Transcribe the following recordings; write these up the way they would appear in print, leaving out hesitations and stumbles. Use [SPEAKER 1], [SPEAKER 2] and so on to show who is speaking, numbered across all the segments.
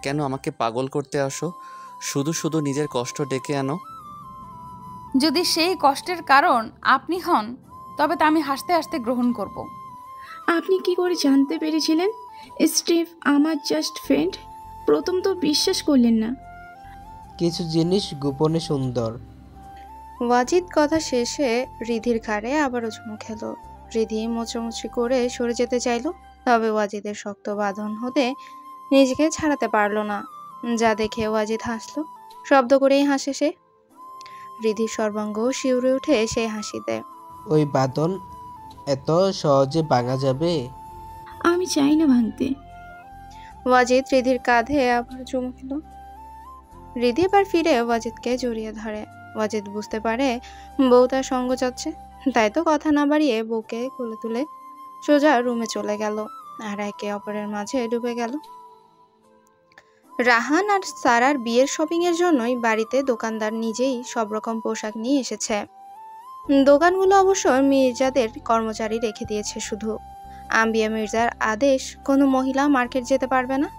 [SPEAKER 1] কেন আমাকে পাগল করতে আসো? শুধু শুধু নিজের কষ্ট ডেকে আনো।
[SPEAKER 2] যদি সেই কষ্টের কারণ আপনি হন, তবে তা আমি হাসতে হাসতে গ্রহণ করব।
[SPEAKER 3] আপনি কি করে জানতে পেরেছিলেন স্টিভ আমার জাস্ট ফ্রেন্ড? প্রথম তো বিশ্বাস করলেন না।
[SPEAKER 4] কিছু জিনিস গোপনে সুন্দর।
[SPEAKER 5] ওয়াজিদ কথা শেষে রিধির ঘাড়ে আবারও চুমু খেলো। রিধি মোচামুচি করে সরে যেতে চাইলো, তবে ওয়াজিদের শক্ত বাঁধন হতে নিজেকে ছাড়াতে পারলো না। যা দেখে ওয়াজিদ হাসলো, শব্দ করেই হাসে সে। রিধির সর্বাঙ্গ শিউরে উঠে সেই হাসিতে।
[SPEAKER 4] ওই বাঁধন এত সহজে ভাঙা যাবে?
[SPEAKER 3] আমি চাই না ভাঙতে।
[SPEAKER 5] ওয়াজিদ রিধির কাঁধে আবার চুমু খেলো। রিধি এবার ফিরে ওয়াজিদকে জড়িয়ে ধরে। ওয়াজিদ বুঝতে পারে বউ তার সঙ্গ চাচ্ছে, তাই তো কথা না বাড়িয়ে বউকে কোলে তুলে সোজা রুমে চলে গেল আর একে অপরের মাঝে ডুবে গেল। রাহান আর সারার বিয়ের শপিং এর জন্যই বাড়িতে দোকানদার নিজেই সব রকম পোশাক নিয়ে এসেছে। দোকানগুলো অবশ্য মির্জাদের কর্মচারী রেখে দিয়েছে শুধু। আম্বিয়া মির্জার আদেশ কোনো মহিলা মার্কেট যেতে পারবে না।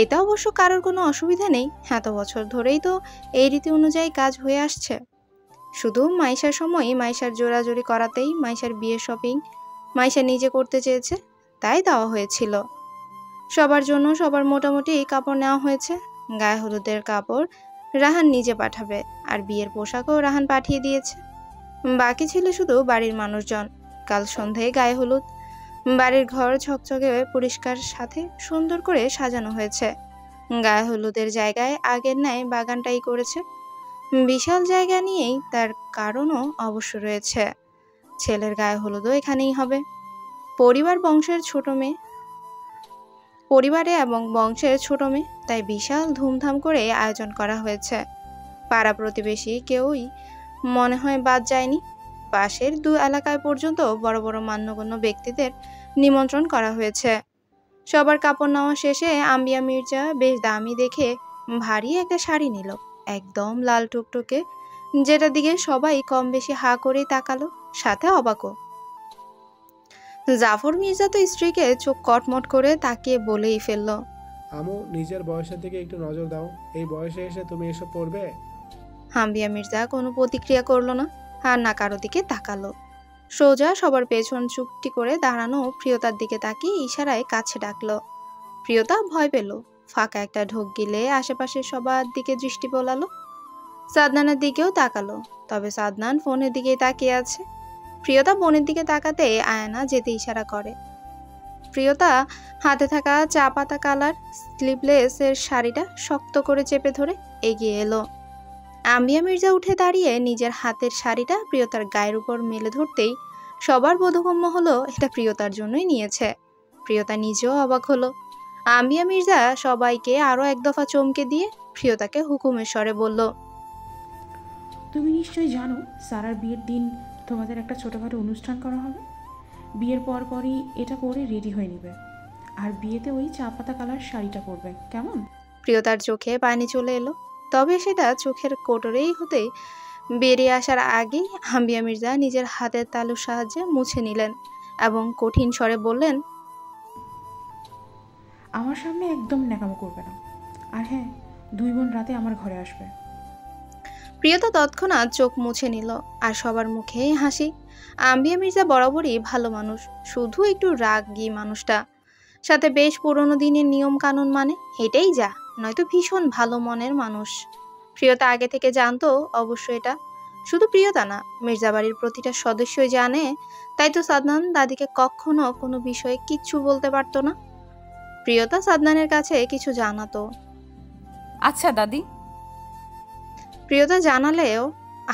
[SPEAKER 5] এটা অবশ্য কারোর কোনো অসুবিধা নেই, এত বছর ধরেই তো এই রীতি অনুযায়ী কাজ হয়ে আসছে। শুধু মাইশার সময়ই মাইশার জোরাজোরি করাতেই মাইশার বিয়ের শপিং মাইশা নিজে করতে চেয়েছে, তাই দেওয়া হয়েছিল। সবার জন্য সবার মোটামুটি কাপড় নেওয়া হয়েছে। গায়ে হলুদের কাপড় রাহান নিজে পাঠাবে, আর বিয়ের পোশাকও রাহান পাঠিয়ে দিয়েছে। বাকি ছিল শুধু বাড়ির মানুষজন। কাল সন্ধ্যায় গায়ে হলুদ। বাড়ির ঘর ঝকঝকে পরিষ্কার সাথে সুন্দর করে সাজানো হয়েছে। গায়ে হলুদের জায়গায় আগের ন্যায় বাগানটাই করেছে। বিশাল জায়গা নিয়েই তার কারণও অবশ্য রয়েছে। ছেলের গায়ে হলুদও এখানেই হবে। পরিবারে এবং বংশের ছোট মেয়ে, তাই বিশাল ধুমধাম করে আয়োজন করা হয়েছে। পাড়া প্রতিবেশী কেউই মনে হয় বাদ যায়নি। পাশের 2 এলাকায় পর্যন্ত বড় বড় মান্যগণ্য ব্যক্তিদের নিমন্ত্রণ করা হয়েছে। সবার কাপড় নেওয়া শেষে আম্বিয়া মির্জা বেশ দামি দেখে ভারী একটা শাড়ি নিল, একদম লাল টুকটুকে, যেটার দিকে সবাই কম বেশি হা করেই তাকালো, সাথে অবাকও। জাফর মির্জা তো স্ত্রীকে চোখ কটমট করে তাকিয়ে বলেই ফেলল,
[SPEAKER 6] আমু, নিজের বয়সের দিকে একটু নজর দাও। এই বয়সে এসে তুমি এসব পড়বে?
[SPEAKER 5] আম্বিয়া মির্জা কোনো প্রতিক্রিয়া করলো না, আর না কারো দিকে তাকালো। সোজা সবার পেছন চুপটি করে দাঁড়ানো প্রিয়তার দিকে তাকিয়ে ইশারায় কাছে ডাকলো। প্রিয়তা ভয় পেল, ফাঁকা একটা ঢোক গিলে আশেপাশে সবার দিকে দৃষ্টি বোলালো। সাদনানের দিকেও তাকালো, তবে সাদনান ফোনের দিকেই তাকিয়ে আছে। প্রিয়তা বোনের দিকে তাকাতে আয়না যেতে ইশারা করে। প্রিয়তা হাতে থাকা চা পাতা কালার স্লিভলেসের শাড়িটা শক্ত করে চেপে ধরে এগিয়ে এলো। আম্বিয়া মির্জা উঠে দাঁড়িয়ে নিজের হাতের শাড়িটা প্রিয়তার গায়ের উপর মেলে ধরতেই সবার বোধগম্য হলো এটা প্রিয়তার জন্যই নিয়েছে। প্রিয়তা নিজেও অবাক হলো। আম্বিয়া মির্জা সবাইকে আরো এক দফা চমকে দিয়ে প্রিয়তাকে হুকুমের স্বরে বলল,
[SPEAKER 7] তুমি নিশ্চয়ই জানো সারার বিয়ের দিন তোমাদের একটা ছোটোখাটো অনুষ্ঠান করা হবে। বিয়ের পরই এটা পরে রেডি হয়ে নেবে, আর বিয়েতে ওই চা পাতা কালার শাড়িটা পরবে, কেমন?
[SPEAKER 5] প্রিয়তার চোখে পানি চলে এলো, তবে সেটা চোখের কোটরেই হতেই বেরিয়ে আসার আগেই আম্বিয়া মির্জা নিজের হাতের তালুর সাহায্যে মুছে নিলেন এবং কঠিন স্বরে বললেন,
[SPEAKER 7] আমার সামনে একদম ন্যাকামো করবে না। আর হ্যাঁ, 2 বোন রাতে আমার ঘরে আসবে।
[SPEAKER 5] প্রিয়তা তৎক্ষণাৎ চোখ মুছে নিল, আর সবার মুখেই হাসি। আম্বিয়া মির্জা বরাবরই ভালো মানুষ, শুধু একটু রাগী মানুষটা। সাথে বেশ পুরনো দিনের নিয়ম কানুন মানে, এটাই যা, নয়তো ভীষণ ভালো মনের মানুষ। প্রিয়তা আগে থেকে জানতো অবশ্য এটা। শুধু প্রিয়তা না, মির্জা বাড়ির প্রতিটা সদস্যই জানে, তাই তো সাদনান দাদিকে কখনো কোনো বিষয়ে কিচ্ছু বলতে পারতো না। প্রিয়তা সাদনানের কাছে কিছু জানাতো।
[SPEAKER 2] আচ্ছা দাদি।
[SPEAKER 5] প্রিয়তা জানালেও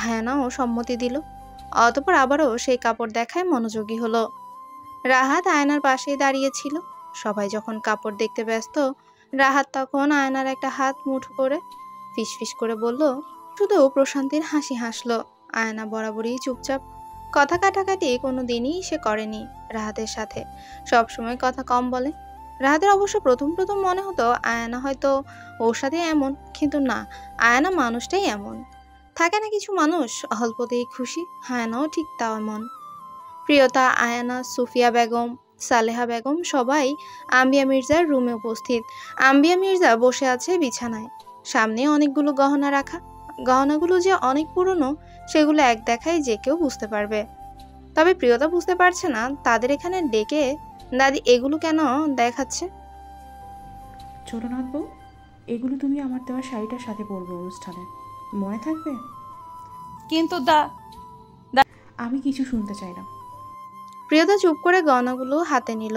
[SPEAKER 5] আয়ানাও সম্মতি দিল। অতঃপর আবারও সেই কাপড় দেখায় মনোযোগী হলো। রাহাত আয়নার পাশেই দাঁড়িয়েছিল। সবাই যখন কাপড় দেখতে ব্যস্ত, রাহাত তখন আয়নার একটা হাত মুঠো করে ফিসফিস করে বলল, শুধু প্রশান্তির হাসি হাসলো। আয়না বরাবরই চুপচাপ, কথা কাটাকাটি কোনো দিনই সে করেনি রাহাতের সাথে, সবসময় কথা কম বলে। রাহাতের অবশ্য প্রথম প্রথম মনে হতো আয়না হয়তো ওর সাথে এমন, কিন্তু না, আয়না মানুষটাই এমন। থাকে না কিছু মানুষ অল্পতেই খুশি, আয়নাও ঠিক তাও এমন। প্রিয়তা, আয়ানা, সুফিয়া বেগম, সালেহা বেগম সবাই আম্বিয়া মির্জার রুমে উপস্থিত। আম্বিয়া মির্জা বসে আছে বিছানায়, সামনে অনেকগুলো গহনা রাখা। গহনাগুলো যে অনেক পুরনো সেগুলো এক দেখায় যে কেউ বুঝতে পারবে। তবে প্রিয়তা বুঝতে পারছে না তাদের এখানে ডেকে দাদি এগুলো কেন দেখাচ্ছে।
[SPEAKER 7] ছোটনাথ বউ, এগুলো তুমি আমার দেওয়া শাড়িটার সাথে পরবে অনুষ্ঠানে, মনে থাকবে?
[SPEAKER 2] কিন্তু
[SPEAKER 7] আমি কিছু শুনতে চাই না।
[SPEAKER 5] প্রিয়তা চুপ করে গহনাগুলো হাতে নিল।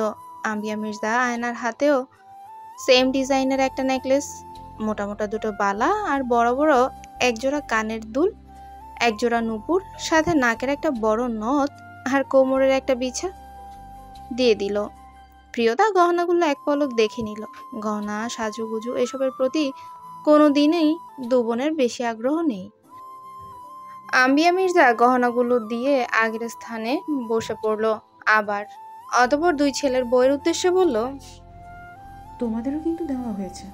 [SPEAKER 5] আম্বিয়া মির্জা আয়নার হাতেও সেম ডিজাইনের একটা নেকলেস, মোটা মোটা দুটো বালা আর বড় বড় একজোড়া কানের দুল, একজোড়া নুপুর, সাথে নাকের একটা বড় নথ আর কোমরের একটা বিছা দিয়ে দিল। প্রিয়তা গহনাগুলো এক পলক দেখে নিল। গহনা সাজুগুজু এসবের প্রতি কোনো দিনেই দু বোনের বেশি আগ্রহ নেই। আম্বিয়া মির্জা গহনাগুলো দিয়ে আগের স্থানে বসে পড়ল আবার। অতঃপর দুই ছেলের বউয়ের উদ্দেশ্যে বলল,
[SPEAKER 7] তোমাদেরও কিন্তু দেওয়া হয়েছে,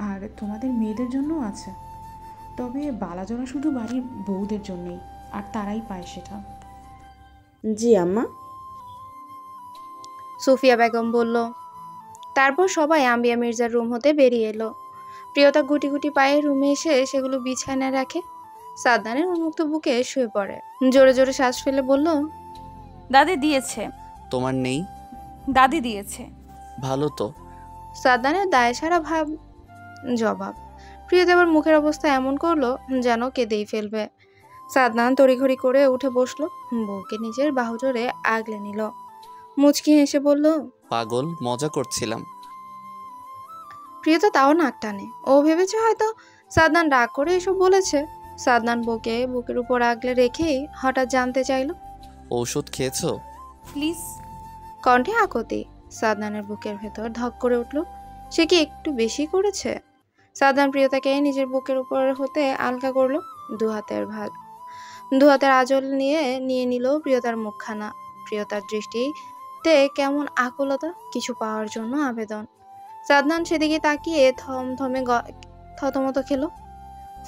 [SPEAKER 7] আর তোমাদের মেয়েদের জন্যও আছে। তবে বালাজোড়া শুধু বাড়ির বউদের জন্যই, আর তারাই পায় সেটা।
[SPEAKER 8] জি আম্মা।
[SPEAKER 5] সুফিয়া বেগম বলল। তারপর সবাই আম্বিয়া মির্জার রুম হতে বেরিয়ে এলো। প্রিয়তা গুটি গুটি পায়ে রুমে এসে সেগুলো বিছানায় রাখে। সাদনানের উন্মুক্ত বুকে শুয়ে পড়ে। জোরে জোরে শ্বাস ফেলে বলল,
[SPEAKER 2] দাদি দিয়েছে।
[SPEAKER 1] তোমার নেই?
[SPEAKER 2] দাদি দিয়েছে।
[SPEAKER 1] ভালো তো।
[SPEAKER 5] সাদনানের দায় সারা ভাব জবাব। প্রিয়তা আবার মুখের অবস্থা এমন করলো যেন কেঁদেই ফেলবে। সাদনান তড়িঘড়ি করে উঠে বসলো, বউকে নিজের বাহুজোরে আগলে নিল। মুচকি হেসে বলল,
[SPEAKER 1] পাগল, মজা করছিলাম।
[SPEAKER 5] প্রিয়তা তাও নাক টানে। ও ভেবেছে হয়তো সাদনান রাগ করে এসব বলেছে। সাদনান বউকে বুকের উপর আগলে রেখেই হঠাৎ জানতে চাইল,
[SPEAKER 1] ঔষধ খেয়েছো?
[SPEAKER 2] প্লিজ।
[SPEAKER 5] কণ্ঠে আকতি। সাদনানের বুকের ভেতর ধক করে উঠল। সে কি একটু বেশি করেছে? সাদনান প্রিয়তাকে নিজের বুকের উপর হতে আলগা করলো। দু হাতের আঁচল নিয়ে নিল প্রিয়তার মুখখানা। প্রিয়তার দৃষ্টিতে কেমন আকুলতা, কিছু পাওয়ার জন্য আবেদন। সাদনান সেদিকে তাকিয়ে থমথমে থতমত খেলো।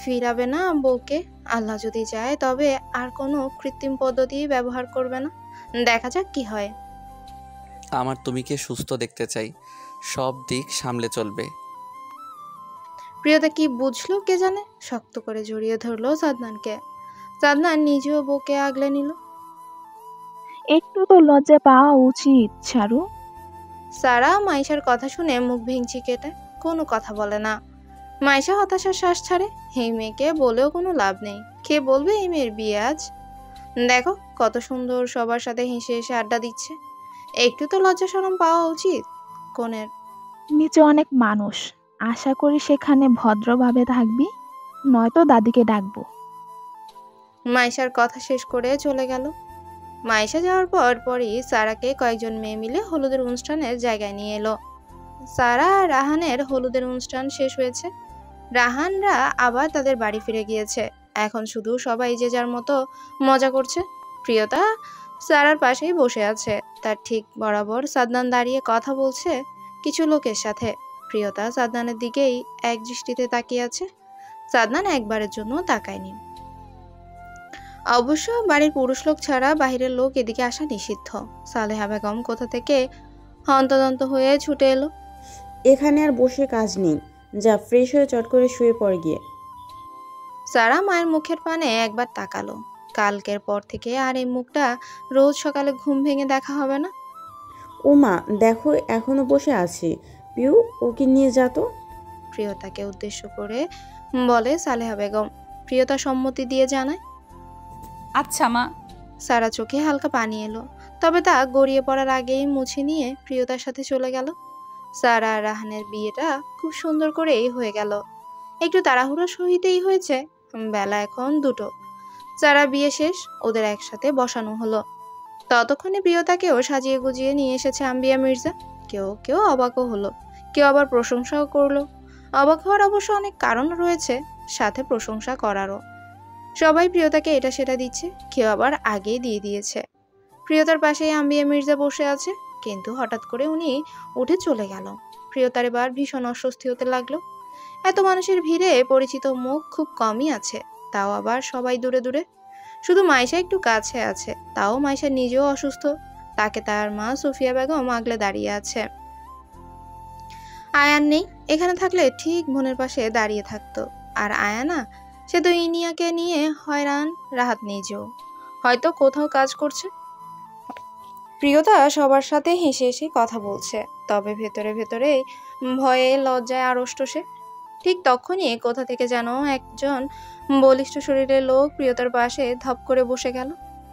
[SPEAKER 5] ফিরাবে না বউকে। আল্লাহ যদি চায় তবে আর কোনো কৃত্রিম পদ্ধতি ব্যবহার করবে না। দেখা যাক কি হয়।
[SPEAKER 1] আমার তুমিকে সুস্থ দেখতে চাই, সব দিক সামলে চলবে।
[SPEAKER 5] প্রিয়তা কি বুঝলো কে জানে, শক্ত করে জড়িয়ে ধরলো সাদনানকে। সাদনান নিজেও বউকে আগলে নিল।
[SPEAKER 3] একটু তো লজ্জা পাওয়া উচিত ছাড়ু।
[SPEAKER 5] সারা মাইশার কথা শুনে মুখ ভেঙচি কেটে কোনো কথা বলে না। মাইশা হতাশার শ্বাস ছাড়ে। এই মেয়েকে বলেও কোনো লাভ নেই। কে বলবে এই মেয়ের বিয়ে আজ? দেখো কত সুন্দর সবার সাথে হেসে হেসে আড্ডা দিচ্ছে। একটু তো লজ্জা শরম পাওয়া উচিত কোনের।
[SPEAKER 3] নিচে অনেক মানুষ, আশা করি সেখানে ভদ্রভাবে থাকবি, নয়তো দাদিকে ডাকবো।
[SPEAKER 5] মাইশার কথা শেষ করে চলে গেল। মাইশা যাওয়ার পরই সারাকে কয়েকজন মেয়ে মিলে হলুদের অনুষ্ঠানের জায়গায় নিয়ে এলো। সারা আর রাহানের হলুদের অনুষ্ঠান শেষ হয়েছে। রাহানরা আবার তাদের বাড়ি ফিরে গিয়েছে। এখন শুধু সবাই যে যার মতো মজা করছে। প্রিয়তা সারার পাশেই বসে আছে। তার ঠিক বরাবর সাদনান দাঁড়িয়ে কথা বলছে কিছু লোকের সাথে। প্রিয়তা সাদনানের দিকেই এক দৃষ্টিতে তাকিয়ে আছে। সাদনান একবারের জন্য তাকায়নি। অবশ্য বাড়ির পুরুষ লোক ছাড়া বাহিরের লোক এদিকে আসা নিষিদ্ধ। সালেহা বেগম কোথা থেকে হন্তদন্ত হয়ে ছুটে এলো।
[SPEAKER 8] এখানে আর বসে কাজ নেই, যা ফ্রেশ হয়ে চট করে শুয়ে পড় গিয়ে।
[SPEAKER 5] সারা মায়ের মুখের পানে একবার তাকালো। কালকের পর থেকে আর এই মুখটা রোজ সকালে ঘুম ভেঙে দেখা হবে না।
[SPEAKER 8] ও মা দেখো, এখনো বসে আছি। পিউ, ওকে নিয়ে যা তো।
[SPEAKER 5] প্রিয়তাকে উদ্দেশ্য করে বলে সালেহা বেগম। প্রিয়তা সম্মতি দিয়ে জানায়,
[SPEAKER 2] আচ্ছা মা।
[SPEAKER 5] সারা চোখে হালকা পানি এলো, তবে তা গড়িয়ে পড়ার আগেই মুছে নিয়ে প্রিয়তার সাথে চলে গেল। সারা আর রাহানের বিয়েটা খুব সুন্দর করেই হয়ে গেল। একটু তাড়াহুড়ো সহিতেই হয়েছে। বেলা এখন 2টো। সারা বিয়ে শেষ, ওদের একসাথে বসানো হলো। ততক্ষণে প্রিয়তাকেও সাজিয়ে গুজিয়ে নিয়ে এসেছে আম্বিয়া মির্জা। কেউ কেউ অবাকও হলো, কেউ আবার প্রশংসাও করলো। অবাক হওয়ার অবশ্য অনেক কারণ রয়েছে, সাথে প্রশংসা করারও। সবাই প্রিয়তাকে এটা সেটা দিচ্ছে, কেউ আবার আগেই দিয়ে দিয়েছে। প্রিয়তার পাশেই আম্বিয়া মির্জা বসে আছে, কিন্তু হঠাৎ করে উনি উঠে চলে গেল। প্রিয়তার এবার ভীষণ অস্বস্তি হতে লাগলো। এত মানুষের ভিড়ে পরিচিত মুখ খুব কমই আছে, তাও আবার সবাই দূরে দূরে। শুধু মাইশা একটু কাছে আছে, তাও মাইশা নিজেও অসুস্থ, তাকে তার মা সুফিয়া বেগম আগলে দাঁড়িয়ে আছে। আয়ান নেই, এখানে থাকলে ঠিক বোনের পাশে দাঁড়িয়ে থাকতো। আর আয়ানা, সে তো ইনিয়াকে নিয়ে হয়রান। রাহাত নিজেও হয়তো কোথাও কাজ করছে। প্রিয়তা সবার সাথে হেসে হেসে কথা বলছে, তবে ভেতরে ভেতরে ভয়ে লজ্জায় আড়ষ্ট সে। ঠিক তখনই কোথা থেকে যেন একজন বলিষ্ঠ শরীরের লোক প্রিয়তার পাশে ধপ করে বসে গেল।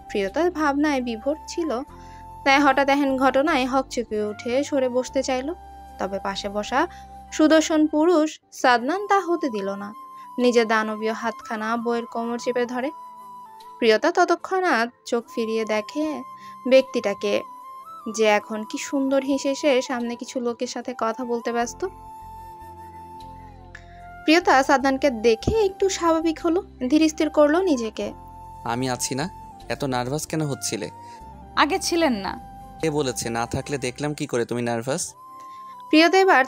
[SPEAKER 5] প্রিয়তার ভাবনায় বিভোর ছিল, তাই হঠাৎ এহেন ঘটনায় হকচকে উঠে সরে বসতে চাইল। তবে পাশে বসা সুদর্শন পুরুষ সাদনান তা হতে দিল না। নিজের দানবীয় হাতখানা বইয়ের কোমর চেপে ধরে। প্রিয়তা ততক্ষণাৎ চোখ ফিরিয়ে দেখে ব্যক্তিটাকে, যে এখন কি সুন্দর হেসে হেসে সামনে কিছু লোকের সাথে কথা বলতে ব্যস্ত। প্রিয়তা সাদনানকে দেখে একটু স্বাভাবিক হলো, ধীর স্থির করলো নিজেকে।
[SPEAKER 1] আমি আছি না, এত নার্ভাস কেন হচ্ছিলে?
[SPEAKER 2] আগে ছিলেন না।
[SPEAKER 1] কে বলেছে? না থাকলে দেখলাম কি করে তুমি নার্ভাস?
[SPEAKER 5] প্রিয়তা এবার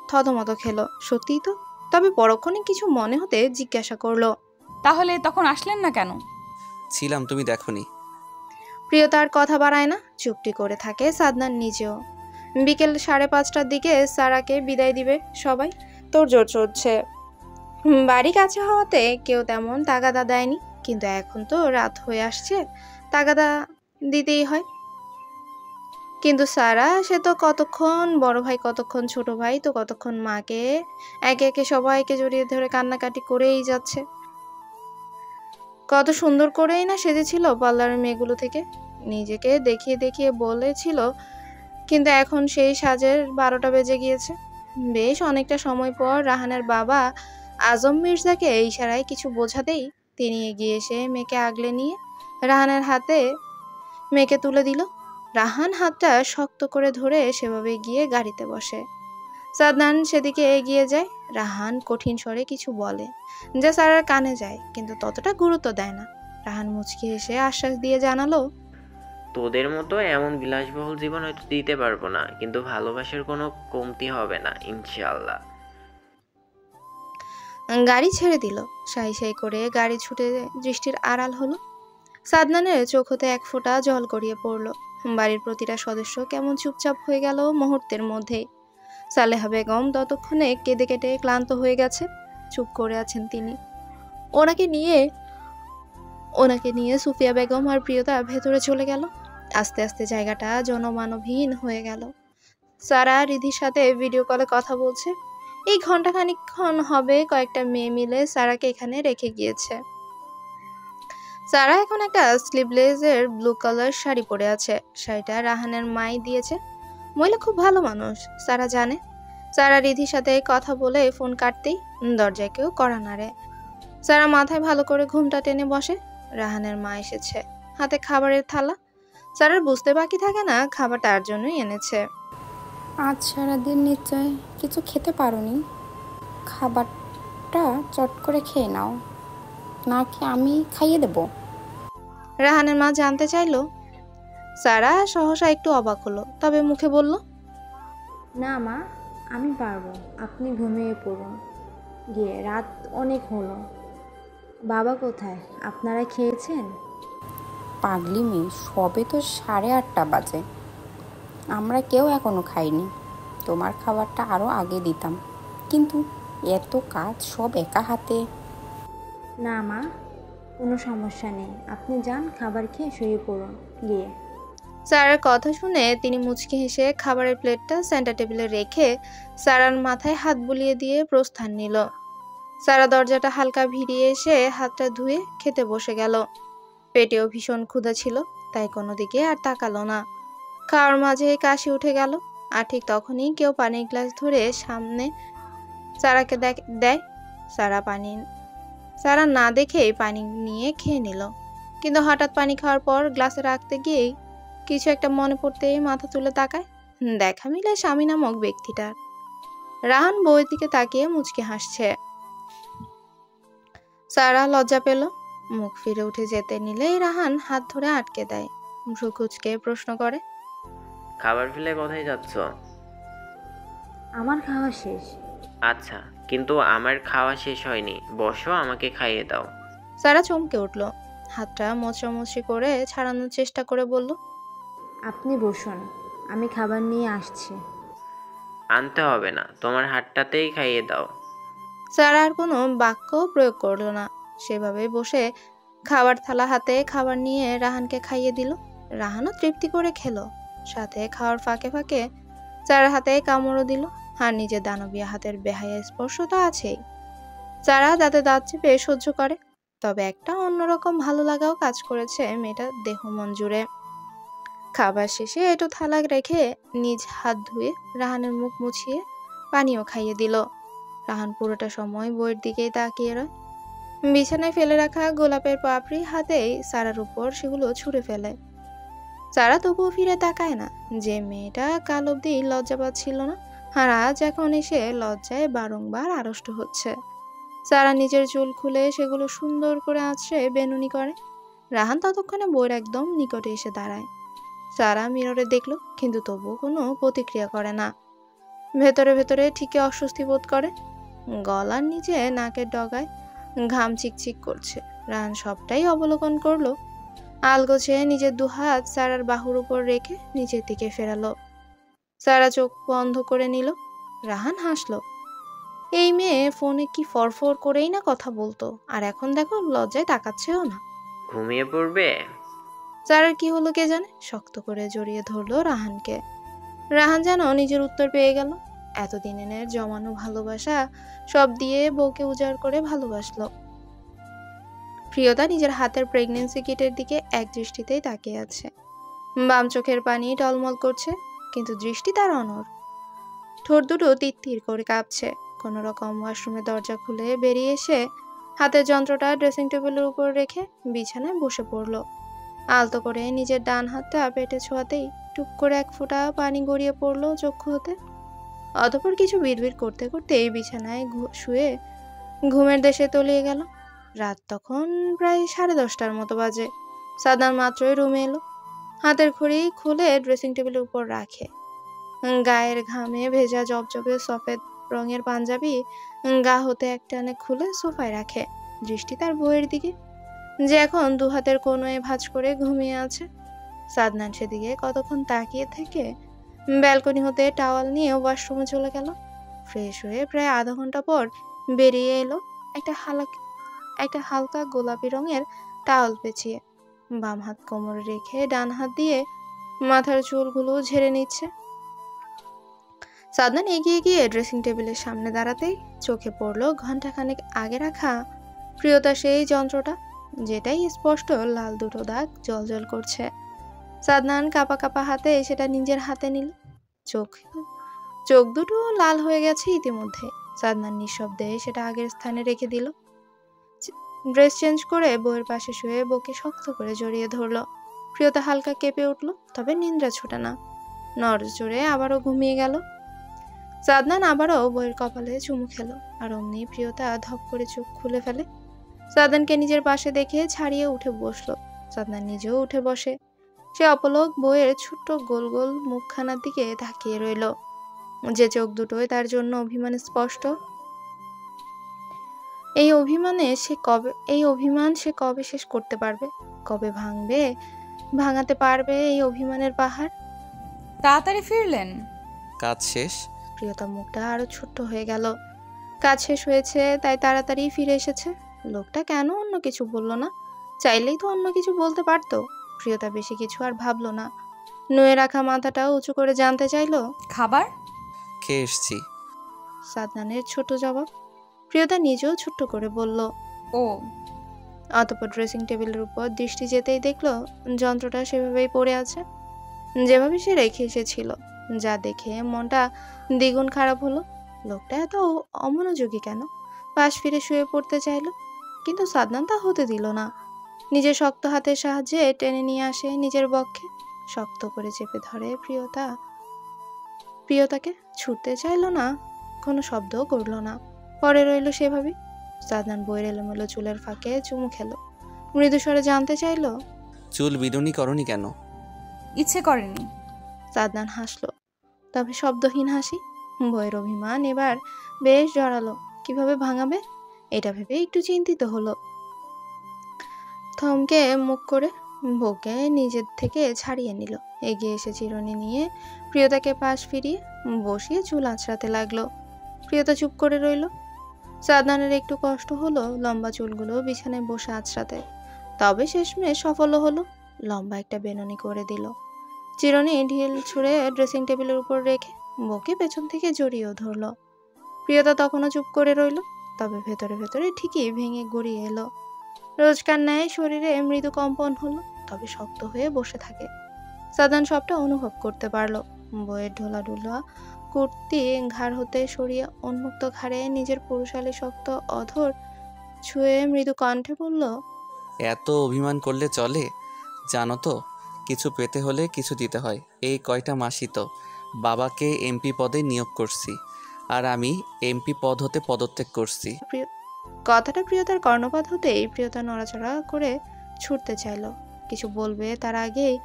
[SPEAKER 5] থতমত খেলো, সত্যিই তো। তবে পরক্ষণে কিছু মনে হতে জিজ্ঞাসা করলো,
[SPEAKER 2] তাহলে তখন আসলেন না কেন?
[SPEAKER 1] ছিলাম, তুমি দেখোনি।
[SPEAKER 5] প্রিয়তার কথা বাড়ায় না, চুপটি করে থাকে সাদনান নিজেও। বিকেল 5:30টার দিকে সারাকে বিদায় দিবে সবাই, তোড়জোড় চলছে। বাড়ি কাছে হওয়াতে কেউ তেমন তাগাদা দেয়নি, কিন্তু এখন তো রাত হয়ে আসছে, তাগাদা দিতেই হয়। কিন্তু সারা, সে তো কতক্ষণ বড় ভাই, কতক্ষণ ছোট ভাই, তো কতক্ষণ মাকে একে একে সবাইকে জড়িয়ে ধরে কান্নাকাটি করেই যাচ্ছে। কত সুন্দর করেই না সেজেছিল পার্লারের মেয়েগুলো থেকে, নিজেকে দেখিয়ে দেখিয়ে বলেছিল। কিন্তু এখন সেই সাজের 12টা বেজে গিয়েছে। বেশ অনেকটা সময় পর রাহানের বাবা আজম মির্জাকে ইশারায় কিছু বোঝাতেই তিনি এগিয়ে এসে মেয়েকে আগলে নিয়ে রাহানের হাতে মেয়েকে তুলে দিল। রাহান হাতটা শক্ত করে ধরে সেভাবে গিয়ে গাড়িতে বসে। সাদনান সেদিকে এগিয়ে যায়। রাহান কঠিন স্বরে কিছু বলে, যা সারার কানে যায়, কিন্তু ততটা গুরুত্ব দেয় না। রাহান মুচকি এসে আশ্বাস দিয়ে জানালো,
[SPEAKER 9] তোদের মতো এমন বিলাসবহুল জীবন হয়তো দিতে পারবো না, কিন্তু ভালোবাসার কোনো কমতি হবে না ইনশাআল্লাহ।
[SPEAKER 5] গাড়ি ছেড়ে দিল। সাই সাই করে গাড়ি ছুটে দৃষ্টির আড়াল হলো। সাদনানের চোখ হতে এক ফোঁটা জল গড়িয়ে পড়ল। বাড়ির প্রতিটা সদস্য কেমন চুপচাপ হয়ে গেল মুহূর্তের মধ্যেই। সালেহা বেগম ততক্ষণে কেঁদে কেটে ক্লান্ত হয়ে গেছে, চুপ করে আছেন তিনি। ওনাকে নিয়ে সুফিয়া বেগম আর প্রিয়তা ভেতরে চলে গেল। আস্তে আস্তে জায়গাটা জনমানবহীন হয়ে গেল। সারা রিধির সাথে ভিডিও কলে কথা বলছে। এই ঘন্টাখানিকক্ষণ হবে কয়েকটা মেয়ে মিলে সারাকে এখানে রেখে গিয়েছে। সারা এখন একটা স্লিভলেসের ব্লু কালার শাড়ি পরে আছে। শাড়িটা রাহানের মাই দিয়েছে। মহিলা খুব ভালো মানুষ, সারা জানে। সারা রিধির সাথে কথা বলে ফোন কাটতেই দরজায় কেউ কড়া নাড়ে। সারা মাথায় ভালো করে ঘুমটা টেনে বসে। রাহানের মা এসেছে, হাতে খাবারের থালা। সারার বুঝতে বাকি থাকে না খাবার তার জন্যই এনেছে।
[SPEAKER 10] আজ সারাদিন নিশ্চয় কিছু খেতে পারোনি, খাবারটা চট করে খেয়ে নাও, নাকি আমি খাইয়ে দেব?
[SPEAKER 5] রাহানের মা জানতে চাইলো। সারা সহসা একটু অবাক হলো, তবে মুখে বলল,
[SPEAKER 10] না মা, আমি পারবো, আপনি ঘুমিয়ে পড়ুন গিয়ে, রাত অনেক হলো। বাবা কোথায়? আপনারা খেয়েছেন? পাগলি মেয়ে, সবে তো 8:30 বাজে, আমরা কেউ এখনো খাইনি। তোমার খাবারটা আরও আগে দিতাম, কিন্তু এত কাজ সব একা হাতে। না মা, কোনো সমস্যা নেই, আপনি যান, খাবার খেয়ে শুয়ে পড়ুন গিয়ে।
[SPEAKER 5] সারার কথা শুনে তিনি মুচকি হেসে খাবারের প্লেটটা সেন্টার টেবিলে রেখে সারার মাথায় হাত বুলিয়ে দিয়ে প্রস্থান নিল। সারা দরজাটা হালকা ভিড়িয়ে এসে হাতটা ধুয়ে খেতে বসে গেল। পেটেও ভীষণ ক্ষুধা ছিল, তাই কোনো দিকে আর তাকালো না। খাওয়ার মাঝে কাশি উঠে গেল, আর ঠিক তখনই কেউ পানির গ্লাস ধরে সামনে সারাকে দেয়। সারা না দেখেই পানি নিয়ে খেয়ে নিল, কিন্তু হঠাৎ পানি খাওয়ার পর গ্লাসে রাখতে গিয়েই কিছু একটা মনে পড়তেই মাথা তুলে তাকায়। দেখা মিলে স্বামী নামক ব্যক্তিটার। রাহান বউয়ের দিকে তাকিয়ে মুচকে হাসছে। সারা লজ্জা পেল, মুখ ফিরে উঠে যেতে নিলেই রাহান হাত ধরে আটকে দেয়। ভ্রু কুঁচকে প্রশ্ন করে,
[SPEAKER 9] খাবার ফেলে কোথায় যাচ্ছ?
[SPEAKER 10] আমার খাওয়া শেষ।
[SPEAKER 9] আচ্ছা, কিন্তু আমার খাওয়া শেষ হয়নি, বসো, আমাকে খাইয়ে দাও।
[SPEAKER 5] সারা চমকে উঠল, হাতটা মোচড়ামুচড়ি করে ছাড়ানোর চেষ্টা করে বলল,
[SPEAKER 10] আপনি বসুন, আমি খাবার নিয়ে আসছি।
[SPEAKER 9] আনতে হবে না, তোমার হাতটাতেই খাইয়ে দাও।
[SPEAKER 5] সারা আর কোনো বাক্য প্রয়োগ করলো না, সেভাবে বসে খাবার থালা হাতে খাবার নিয়ে রাহানকে খাইয়ে দিল। রাহানও তৃপ্তি করে খেলো, সাথে খাওয়ার ফাঁকে ফাঁকে সারার হাতে কামড়ও দিল। আর নিজের দানবীয় হাতের বেহায়া স্পর্শ তো আছেই। সারা দাঁতে দাঁত চেপে সহ্য করে, তবে একটা অন্যরকম ভালো লাগাও কাজ করেছে মেয়েটার দেহ মন জুড়ে। খাবার শেষে একটু থালা রেখে নিজ হাত ধুয়ে রাহানের মুখ মুছিয়ে পানিও খাইয়ে দিল। রাহান পুরোটা সময় বইয়ের দিকেই তাকিয়ে রয়। বিছানায় ফেলে রাখা গোলাপের পাপড়ি হাতেই সারার উপর সেগুলো ছুঁড়ে ফেলে। সারা তবুও ফিরে তাকায় না। যে মেয়েটা কাল অব্দি লজ্জা পাচ্ছিল না, আর আজ এখন এসে লজ্জায় বারংবার আড়ষ্ট হচ্ছে। সারা নিজের চুল খুলে সেগুলো সুন্দর করে আঁচড়ে বেনুনি করে। রাহান ততক্ষণে বইয়ের একদম নিকটে এসে দাঁড়ায়। সারা মিররে দেখলো, কিন্তু তবুও কোনো প্রতিক্রিয়া করে না। ভেতরে ভেতরে ঠিকই অস্বস্তি বোধ করে। গলার নিচে নাকের ডগায় ঘাম চিকচিক করছে। রাহান সবটাই অবলোকন করলো। আলগোছে নিজের দুহাত সারার বাহুর উপর রেখে নিচের দিকে ফেরালো। সারা চোখ বন্ধ করে নিল। রাহান হাসলো। এই মেয়ে ফোনে কি ফরফর করেই না কথা বলতো, আর এখন দেখো লজ্জায় তাকাচ্ছেও না।
[SPEAKER 9] ঘুমিয়ে পড়বে?
[SPEAKER 5] সারার কি হলো কে জানে, শক্ত করে জড়িয়ে ধরলো রাহানকে। রাহান যেন নিজের উত্তর পেয়ে গেল। এতদিনের জমানো ভালোবাসা সব দিয়ে বউকে উজাড় করে ভালোবাসলো। প্রিয়তা নিজের হাতের প্রেগনেন্সি কিটের দিকে এক দৃষ্টিতেই তাকিয়ে আছে। বাম চোখের পানি টলমল করছে, কিন্তু দৃষ্টি তার অনড়। ঠোঁট দুটো তিত্তির করে কাঁপছে। কোনো রকম ওয়াশরুমের দরজা খুলে বেরিয়ে এসে হাতের যন্ত্রটা ড্রেসিং টেবিলের উপর রেখে বিছানায় বসে পড়লো। আলতো করে নিজের ডান হাতটা পেটে ছোঁয়াতেই টুপ করে এক ফোঁটা পানি গড়িয়ে পড়লো চক্ষু হতে। অতঃপর কিছু বিড়বিড় করতে করতে বিছানায় শুয়ে ঘুমের দেশে তলিয়ে গেল। রাত তখন প্রায় 10:30টার মতো বাজে। সাদনান মাত্রই রুমে এলো। হাতের ঘড়ি খুলে ড্রেসিং টেবিলের উপর রাখে। গায়ের ঘামে ভেজা জবজবে সফেদ রঙের পাঞ্জাবি গা হতে একটানে খুলে সোফায় রাখে। দৃষ্টি তার বইয়ের দিকে, যে এখন দু হাতের কোণে ভাঁজ করে ঘুমিয়ে আছে। সাদনান সেদিকে কতক্ষণ তাকিয়ে থেকে ব্যালকনি হতে টাওয়াল নিয়ে ওয়াশরুমে চলে গেল। ফ্রেশ হয়ে প্রায় আধা ঘন্টা পর বেরিয়ে এলো একটা হালকা গোলাপি রঙের টাওয়াল পেঁচিয়ে। বাম হাত কোমরে রেখে ডান হাত দিয়ে মাথার চুলগুলো ঝেড়ে নিচ্ছে। সাদনান এগিয়ে গিয়ে ড্রেসিং টেবিলের সামনে দাঁড়াতেই চোখে পড়লো ঘন্টাখানেক আগে রাখা প্রিয়তা সেই যন্ত্রটা, যেটাই স্পষ্ট লাল দুটো দাগ জ্বলজ্বল করছে। সাদনান কাঁপা কাঁপা হাতে সেটা নিজের হাতে নিল। চোখ দুটো লাল হয়ে গেছে ইতিমধ্যে। সাদনান নিঃশব্দে সেটা আগের স্থানে রেখে দিল। ড্রেস চেঞ্জ করে বউয়ের পাশে শুয়ে বউকে শক্ত করে জড়িয়ে ধরলো। প্রিয়তা হালকা কেঁপে উঠল, তবে নিদ্রা ছোটে না। নড়জোড়ে আবারও ঘুমিয়ে গেল। সাদনান আবারও বউয়ের কপালে চুমু খেলো, আর অমনি প্রিয়তা ধপ করে চোখ খুলে ফেলে। সাদনানকে নিজের পাশে দেখে ছাড়িয়ে উঠে বসলো। সাদনান নিজেও উঠে বসে। সে অপলক বউয়ের ছোট্ট গোল গোল মুখখানার দিকে তাকিয়ে রইল, যে চোখ দুটোই তার জন্য অভিমান স্পষ্ট। এই অভিমান সে কবে শেষ করতে পারবে? কবে ভাঙাতে পারবে এই অভিমানের পাহাড়?
[SPEAKER 2] তাড়াতাড়ি ফিরলেন?
[SPEAKER 1] কাজ শেষ।
[SPEAKER 5] প্রিয়তা মুখটা আরো ছোট্ট হয়ে গেল। কাজ শেষ হয়েছে তাই তাড়াতাড়ি ফিরে এসেছে। লোকটা কেন অন্য কিছু বলল না? চাইলেই তো অন্য কিছু বলতে পারতো। প্রিয়তা বেশি কিছু আর ভাবলো না। নুয়ে রাখা মাথাটা উঁচু করে জানতে চাইলো,
[SPEAKER 2] খাবার?
[SPEAKER 1] খেয়ে এসছি।
[SPEAKER 5] সাদনানের ছোট জবাব। প্রিয়তা নিজেও ছোট্ট করে বলল,
[SPEAKER 2] ও।
[SPEAKER 5] অতঃপর ড্রেসিং টেবিলের উপর দৃষ্টি যেতেই দেখলো যন্ত্রটা সেভাবেই পড়ে আছে, যেভাবে সে রেখে এসেছিল। যা দেখে মনটা দ্বিগুণ খারাপ হলো। লোকটা এত অমনোযোগী কেন? পাশ ফিরে শুয়ে পড়তে চাইলো, কিন্তু সাদনান তা হতে দিল না। নিজের শক্ত হাতের সাহায্যে টেনে নিয়ে আসে নিজের বক্ষে, শক্ত করে চেপে ধরে। প্রিয়তাকে ছুটতে চাইলো না, কোনো শব্দও করলো না, পরে রইল সেভাবেই। সাদনান বইয়ের এলোমেলো চুলের ফাঁকে চুমু খেলো, মৃদু স্বরে জানতে চাইলো,
[SPEAKER 1] চুল বিনুনি করনি কেন?
[SPEAKER 2] ইচ্ছে করেনি।
[SPEAKER 5] সাদনান হাসলো, তবে শব্দহীন হাসি। বইয়ের অভিমান এবার বেশ জড়ালো। কিভাবে ভাঙাবে এটা ভেবে একটু চিন্তিত হলো। থমকে মুখ করে বউকে নিজের থেকে ছাড়িয়ে নিল। এগিয়ে এসে চিরুনি নিয়ে প্রিয়তাকে পাশ ফিরিয়ে বসিয়ে চুল আঁচড়াতে লাগলো। প্রিয়তা চুপ করে রইল। সাদনানের একটু কষ্ট হলো লম্বা চুলগুলো বিছানায় বসে আঁচড়াতে, তবে শেষমেশ সফল হলো। লম্বা একটা বেনুনি করে দিল। চিরুনি ঢিল ছুঁড়ে ড্রেসিং টেবিলের উপর রেখে বউকে পেছন থেকে জড়িয়েও ধরলো। প্রিয়তা তখনও চুপ করে রইল, তবে ভেতরে ভেতরে ঠিকই ভেঙে গড়িয়ে এলো। রোজকার ন্যায় শরীরে মৃদু কম্পন হলো, তবে শক্ত হয়ে বসে থাকে। সাদান সবটা অনুভব করতে পারলো। বইয়ের ঢোলা ঢোলা কুর্তি ঘাড় হতে সরিয়ে উন্মুক্ত ঘাড়ে নিজের পুরুষালী শক্ত অধর ছুঁয়ে মৃদু কণ্ঠে বলল,
[SPEAKER 1] এত অভিমান করলে চলে? জানো তো, কিছু পেতে হলে কিছু দিতে হয়। এই কয়টা মাসই তো বাবাকে এমপি পদে নিয়োগ করছি, আর আমি এমপি পদ হতে পদত্যাগ করছি।
[SPEAKER 5] কথাটা প্রিয়তার কর্ণপাত হতেই প্রিয়তা নড়াচড়া করে ছুটতে চাইল। কিছু বলবে তার আগেই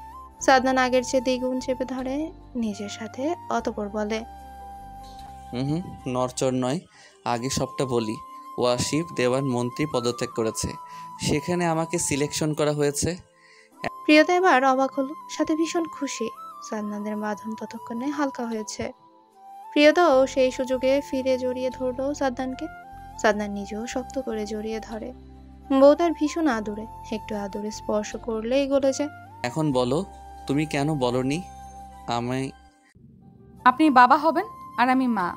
[SPEAKER 5] সাদনান আগের চেয়ে দ্বিগুণ চেপে ধরে নিজের সাথে। অতঃপর বলে,
[SPEAKER 1] নরচর নয়, আগে সবটা বলি। ওয়াসিফ দেওয়ান মন্ত্রী পদত্যাগ করেছে, সেখানে আমাকে সিলেকশন করা হয়েছে।
[SPEAKER 5] প্রিয়তা এবার অবাক হলো, সাথে ভীষণ খুশি। সাদনানের বাঁধন ততক্ষণে হালকা হয়েছে। প্রিয়তাও সেই সুযোগে ফিরে জড়িয়ে ধরলো সাদনানকে। সাদনান নিজেও শক্ত করে জড়িয়ে ধরে। বউ তার ভীষণ আদুরে, একটু আদুরে স্পর্শ করলেই গলে যায়।
[SPEAKER 1] এখন বলো, তুমি কেন বলনি আমায়?
[SPEAKER 2] আপনি বাবা হবেন আর আমি মা।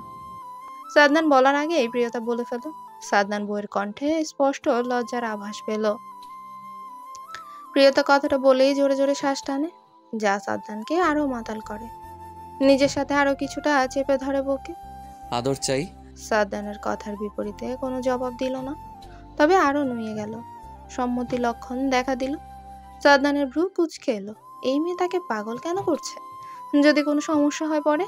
[SPEAKER 5] সাদনান বলার আগেই প্রিয়তা বলে ফেল। সাদনান বউয়ের কণ্ঠে স্পষ্ট লজ্জার আভাস পেল। প্রিয়তা কথাটা বলেই জোরে জোরে শ্বাস টানে, যা সাদনানকে আরো মাতাল করে। নিজের সাথে আরো কিছুটা চেপে ধরে বউকে।
[SPEAKER 1] আদর চাই।
[SPEAKER 5] সাদনানের কথার বিপরীতে কোনো জবাব দিল না, তবে আরো নুয়ে গেল। সম্মতি লক্ষণ দেখা দিল। সাদনানের ভ্রু কুঁচকে এলো। এই মেয়ে তাকে পাগল কেন করছে? যদি কোনো সমস্যা হয় পড়ে,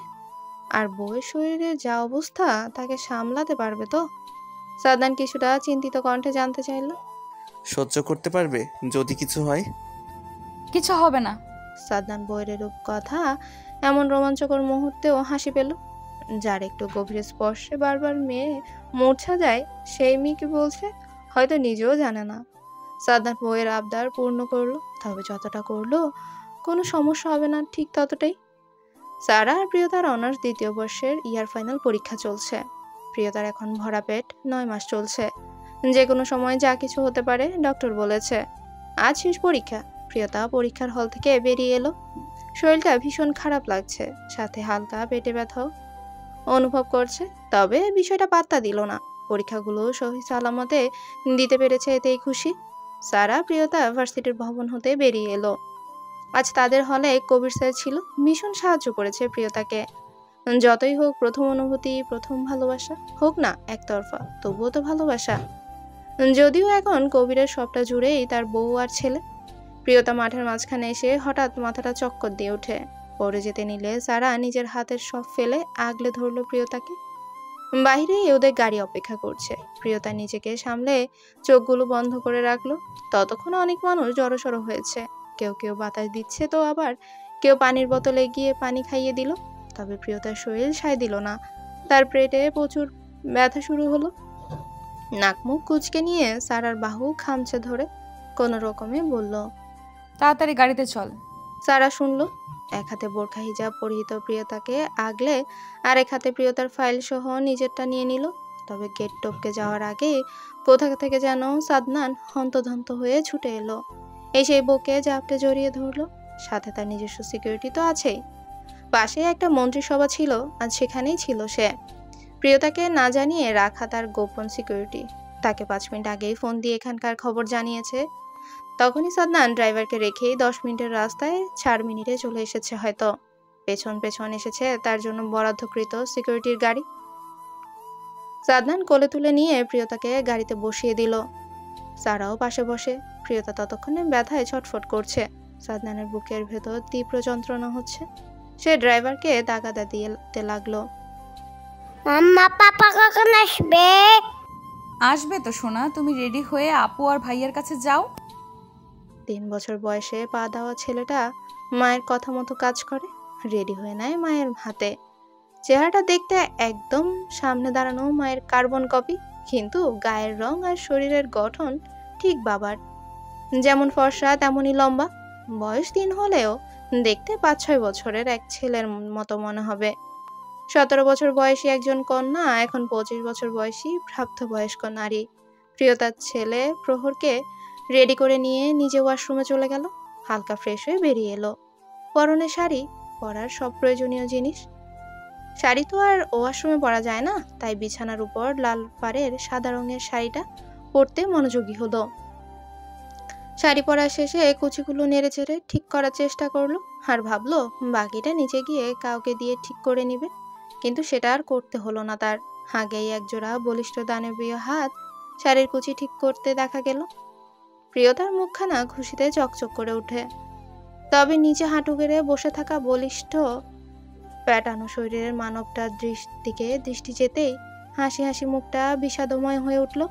[SPEAKER 5] আর বউয়ের শরীরে যা অবস্থা, তাকে সামলাতে পারবে তো? সাদনান কিছুটা চিন্তিত কণ্ঠে জানতে চাইল,
[SPEAKER 1] সহ্য করতে পারবে যদি কিছু হয়?
[SPEAKER 2] কিছু হবে না।
[SPEAKER 5] সাদনান বউয়ের রূপ কথা এমন রোমাঞ্চকর মুহূর্তেও হাসি পেল। যার একটু গভীর স্পর্শে বারবার মেয়ে মূর্ছা যায়, সেই মেয়ে কি বলছে হয়তো নিজেও জানে না। সাদনান বউয়ের আবদার পূর্ণ করলো, তবে যতটা করলো কোনো সমস্যা হবে না ঠিক ততটাই। সারা আর প্রিয়তার অনার্স দ্বিতীয় বর্ষের ইয়ার ফাইনাল পরীক্ষা চলছে। প্রিয়তার এখন ভরা পেট, 9 মাস চলছে। যে কোনো সময় যা কিছু হতে পারে, ডক্টর বলেছে। আজ শেষ পরীক্ষা। প্রিয়তা পরীক্ষার হল থেকে বেরিয়ে এলো। শরীরটা ভীষণ খারাপ লাগছে, সাথে হালকা পেটে ব্যথাও অনুভব করছে, তবে বিষয়টা পাত্তা দিল না। পরীক্ষাগুলো সহি সালামতে দিতে পেরেছে, এতেই খুশি। সারা প্রিয়তা ভার্সিটির ভবন হতে বেরিয়ে এলো। আজ তাদের হলে কবির স্যার ছিল, ভীষণ সাহায্য করেছে প্রিয়তাকে। যতই হোক প্রথম অনুভূতি, প্রথম ভালোবাসা হোক না একতরফা, তবুও তো ভালোবাসা। যদিও এখন কবিরের সবটা জুড়েই তার বউ আর ছেলে। প্রিয়তা মাঠের মাঝখানে এসে হঠাৎ মাথাটা চক্কর দিয়ে ওঠে। পড়ে যেতে নিলে সারা নিজের হাতের সব ফেলে আগলে ধরলো প্রিয়তাকে। বাইরে ওদের গাড়ি অপেক্ষা করছে। প্রিয়তা নিজেকে সামলে চোখগুলো বন্ধ করে রাখলো। ততক্ষণে অনেক মানুষ জড়সড় হয়েছে। কেউ কেউ বাতাস দিচ্ছে, তো আবার কেউ পানির বোতলে গিয়ে পানি খাইয়ে দিল। তবে প্রিয়তার শরীর সায় দিল না। তার পেটে প্রচুর ব্যথা শুরু হলো। নাক মুখ কুচকে নিয়ে সারার বাহু খামচে ধরে কোনো রকমে বলল,
[SPEAKER 2] তাড়াতাড়ি গাড়িতে চল।
[SPEAKER 5] সারা শুনল। এক হাতে বোরখা হিজাব পরিহিত প্রিয়তাকে আগলে আরেক হাতে প্রিয়তার ফাইল সহ নিজেরটা নিয়ে নিল। তবে গেট টপকে যাওয়ার আগে কোথা থেকে যেন সাদনান হন্তদন্ত হয়ে ছুটে এলো। এসে বউকে জাপটে জড়িয়ে ধরলো। সাথে তার নিজস্ব সিকিউরিটি তো আছেই। পাশে একটা মন্ত্রিসভা ছিল, আজ সেখানেই ছিল সে। প্রিয়তাকে না জানিয়ে রাখা তার গোপন সিকিউরিটি। তাকে 5 মিনিট আগেই ফোন দিয়ে এখানকার খবর জানিয়েছে। তখনই সাদনান ড্রাইভারকে রেখেই 10 মিনিটের রাস্তায় 4 মিনিটে চলে এসেছে হয়তো। পেছন পেছন এসেছে তার জন্য বরাদ্দকৃত সিকিউরিটির গাড়ি। সাদনান কোলে তুলে নিয়ে প্রিয়তাকে গাড়িতে বসিয়ে দিল। সারাও পাশে বসে। প্রিয়তা ততক্ষণে ব্যথায় ছটফট করছে। সাদনানের বুকের ভেতর তীব্র যন্ত্রণা হচ্ছে। সে ড্রাইভারকে তাগাদা দিতে লাগলো,
[SPEAKER 11] মাম্মা পাপা কখন আসবে?
[SPEAKER 2] আসবে তো সোনা, তুমি রেডি হয়ে আপু আর ভাইয়ের কাছে যাও।
[SPEAKER 5] 3 বছর বয়সে পা দেওয়া ছেলেটা মায়ের কথা মতো কাজ করে, রেডি হয়ে নেয় মায়ের হাতে। চেহারাটা দেখতে একদম সামনে দাঁড়ানো মায়ের কার্বন কপি, কিন্তু গায়ের রং আর শরীরের গঠন ঠিক বাবার। যেমন ফর্সা তেমনই লম্বা, বয়স 3 হলেও দেখতে 5-6 বছরের এক ছেলের মতো মনে হবে। 17 বছর বয়সী একজন কন্যা, এখন 25 বছর বয়সী প্রাপ্তবয়স্ক নারী। প্রিয়তার ছেলে প্রহরকে রেডি করে নিয়ে নিজে ওয়াশরুমে চলে গেল। হালকা ফ্রেশ হয়ে বেরিয়ে এলো। পরনে শাড়ি, পরার সব প্রয়োজনীয় জিনিস। শাড়ি তো আর ওয়াশরুমে পরা যায় না, তাই বিছানার উপর লাল পাড়ের সাদা রঙের শাড়িটা পরতে মনোযোগী হলো। শাড়ি পরা শেষে কুচিগুলো নেড়ে চেড়ে ঠিক করার চেষ্টা করলো, আর ভাবলো বাকিটা নিচে গিয়ে কাউকে দিয়ে ঠিক করে নিবে। কিন্তু সেটা আর করতে হলো না তার। আগেই একজোড়া বলিষ্ঠ দানবীয় হাত শাড়ির কুচি ঠিক করতে দেখা গেল। প্রিয়তার মুখখানা খুশিতে চকচক করে ওঠে। তবে নিচে হাঁটু গেড়ে বসে থাকা বলিষ্ঠ প্যাটানো শরীরের মানবটার দিকে দৃষ্টি যেতেই হাসি হাসি মুখটা বিষাদময় হয়ে উঠল।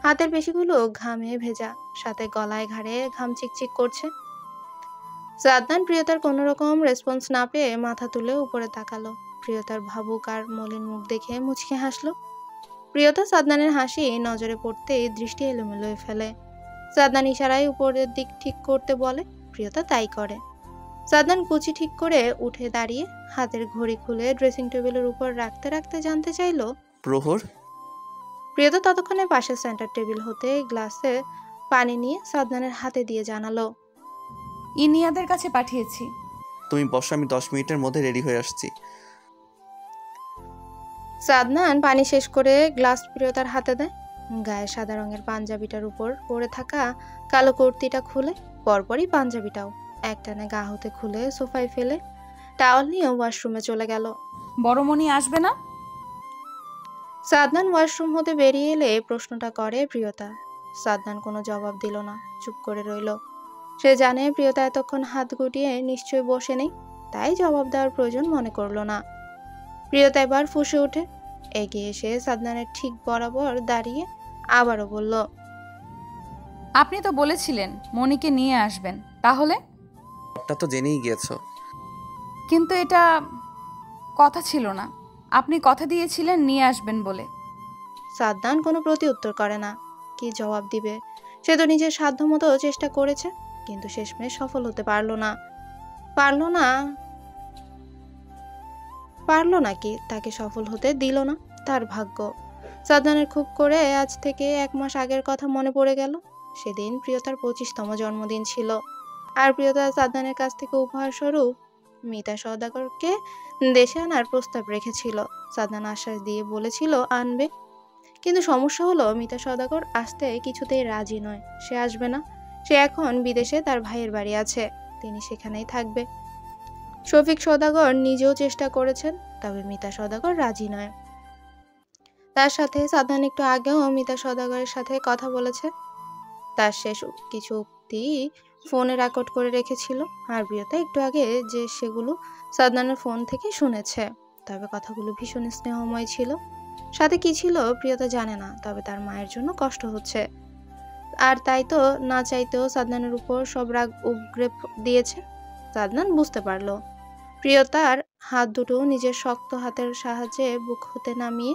[SPEAKER 5] হাতের পেশিগুলো ঘামে ভেজা, সাথে গলায় ঘাড়ে ঘাম চিকচিক করছে। সাদনান প্রিয়তার কোনো রকম রেসপন্স না পেয়ে মাথা তুলে উপরে তাকালো। প্রিয়তার ভাবুক আর মলিন মুখ দেখে মুচকে হাসলো। প্রিয়তা সাদনানের হাসি নজরে পড়তেই দৃষ্টি এলোমেলো হয়ে ফেলে। সাদনান ইশারায় উপরের দিক ঠিক করতে বলে, প্রিয়তা তাই করে। সাদনান কুচি ঠিক করে উঠে দাঁড়িয়ে হাতের ঘড়ি খুলে ড্রেসিং টেবিলের উপর রাখতে রাখতে জানতে চাইলো,
[SPEAKER 1] প্রহর?
[SPEAKER 5] প্রিয়তা ততক্ষণে পাশের সেন্টার টেবিল হতে গ্লাসে পানি নিয়ে সাদনানের হাতে দিয়ে জানালো,
[SPEAKER 2] ইনিয়াদের কাছে পাঠিয়েছি।
[SPEAKER 1] তুমি বসো, আমি 10 মিনিটের মধ্যে রেডি হয়ে আসছি।
[SPEAKER 5] সাদনান পানি শেষ করে গ্লাস প্রিয়তার হাতে দেয়। গায়ে সাদা রঙের পাঞ্জাবিটার উপর পরে থাকা কালো কুর্তিটা খুলে, পরপরই পাঞ্জাবিটাও একটানে গা হতে খুলে সোফায় ফেলে টাওয়াল নিয়ে ওয়াশরুমে চলে গেল।
[SPEAKER 2] বড়মণি আসবে না?
[SPEAKER 5] সাদনান ওয়াশরুম হতে বেরিয়ে এলে প্রশ্নটা করে প্রিয়তা। সাদনান কোনো জবাব দিল না, চুপ করে রইল। সে জানে প্রিয়তা এতক্ষণ হাত গুটিয়ে নিশ্চয়ই বসে নেই, তাই জবাব দেওয়ার প্রয়োজন মনে করলো না। প্রিয়তা এবার ফুঁসে ওঠে, এগিয়ে এসে সাদনানের ঠিক বরাবর দাঁড়িয়ে আবারও বলল,
[SPEAKER 2] আপনি তো বলেছিলেন মনিকে নিয়ে আসবেন, তাহলে?
[SPEAKER 1] সবটা তো জেনেই গিয়েছো।
[SPEAKER 2] কিন্তু এটা কথা ছিল না, আপনি কথা দিয়েছিলেন নিয়ে আসবেন বলে।
[SPEAKER 5] সাদনান কোনো প্রতি উত্তর করে না। কি জবাব দিবে? সে তো নিজের সাধ্যমতো চেষ্টা করেছে, কিন্তু শেষমেশ সফল হতে পারলো নাকি তাকে সফল হতে দিল না তার ভাগ্য। সাদনানের খুব করে আজ থেকে 1 মাস আগের কথা মনে পড়ে গেল। সেদিন প্রিয়তার 25তম জন্মদিন ছিল, আর প্রিয়তা সাদনানের কাছ থেকে উপহার স্বরূপ মিতা সওদাগরকে দেশে আনার প্রস্তাব রেখেছিল। সাদনান আশ্বাস দিয়ে বলেছিল আনবে, কিন্তু সমস্যা হলো মিতা সওদাগর আসতে কিছুতেই রাজি নয়। সে আসবে না। সে এখন বিদেশে তার ভাইয়ের বাড়ি আছে, তিনি সেখানেই থাকবে। শফিক সওদাগর নিজেও চেষ্টা করেছেন, তবে মিতা সওদাগর রাজি নয়। তার সাথে সাদনান একটু আগেও মিতা সওদাগরের সাথে কথা বলেছে। তার শেষ কিছু উক্তি ফোনে রেকর্ড করে রেখেছিল, আর প্রিয়তা একটু আগে যে সেগুলো সাদনানের ফোন থেকে শুনেছে। তবে কথাগুলো ভীষণ স্নেহময় ছিল। সাথে কি ছিল প্রিয়তা জানে না, তবে তার মায়ের জন্য কষ্ট হচ্ছে, আর তাই তো না চাইতেও সাদনানের উপর সব রাগ উগরে দিয়েছে। সাদনান বুঝতে পারলো। প্রিয়তার হাত দুটো নিজের শক্ত হাতের সাহায্যে বুক হতে নামিয়ে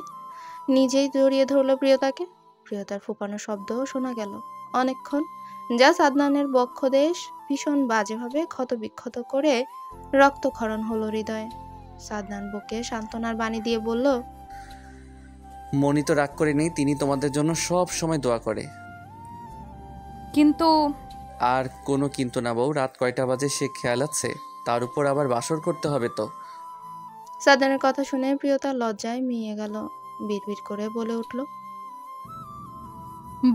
[SPEAKER 5] নিজেই জড়িয়ে ধরল প্রিয়তাকে। প্রিয়তার ফোঁপানো শব্দও শোনা গেল অনেকক্ষণ, যা সাদনানের বক্ষদেশ ভীষণ বাজেভাবে ক্ষতবিক্ষত করে রক্তক্ষরণ হলো হৃদয়ে। সাদনান বুকে সান্ত্বনার বাণী দিয়ে বলল,
[SPEAKER 1] মনি তো রাগ করে নেই, তিনি তোমাদের জন্য সব সময় দোয়া করে।
[SPEAKER 2] কিন্তু
[SPEAKER 1] আর কোনো কিন্তু না বউ, রাত কয়টা বাজে সে খেয়াল আছে? তার উপর আবার বাসর করতে হবে তো।
[SPEAKER 5] সাদনানের কথা শুনে প্রিয়তা লজ্জায় মিয়ে গেল। বিড়বিড় করে বলে উঠল,